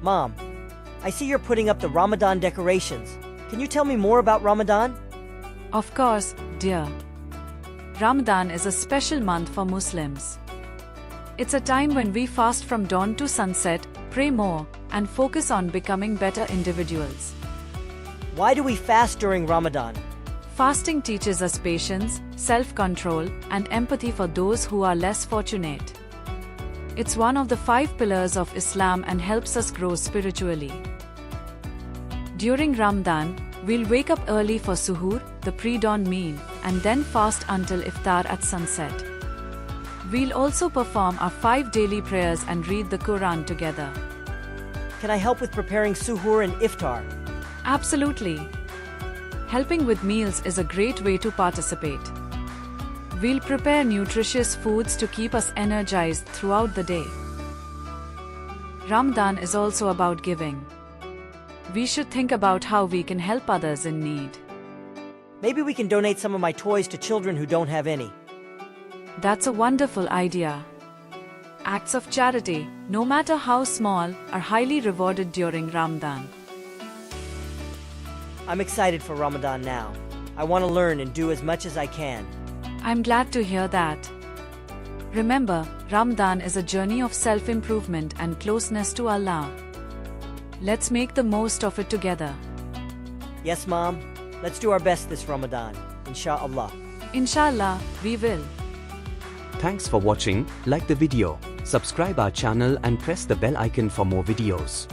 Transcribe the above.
Mom, I see you're putting up the Ramadan decorations. Can you tell me more about Ramadan? Of course, dear. Ramadan is a special month for Muslims. It's a time when we fast from dawn to sunset, pray more, and focus on becoming better individuals. Why do we fast during Ramadan? Fasting teaches us patience, self-control, and empathy for those who are less fortunate. It's one of the 5 pillars of Islam and helps us grow spiritually. During Ramadan, we'll wake up early for suhoor, the pre-dawn meal, and then fast until Iftar at sunset. We'll also perform our 5 daily prayers and read the Quran together. Can I help with preparing suhoor and iftar? Absolutely. Helping with meals is a great way to participate. We'll prepare nutritious foods to keep us energized throughout the day. Ramadan is also about giving. We should think about how we can help others in need. Maybe we can donate some of my toys to children who don't have any. That's a wonderful idea. Acts of charity, no matter how small, are highly rewarded during Ramadan. I'm excited for Ramadan now. I want to learn and do as much as I can. I'm glad to hear that. Remember, Ramadan is a journey of self-improvement and closeness to Allah. Let's make the most of it together. Yes, Mom. Let's do our best this Ramadan. Inshallah. Inshallah, we will. Thanks for watching. Like the video, subscribe our channel and press the bell icon for more videos.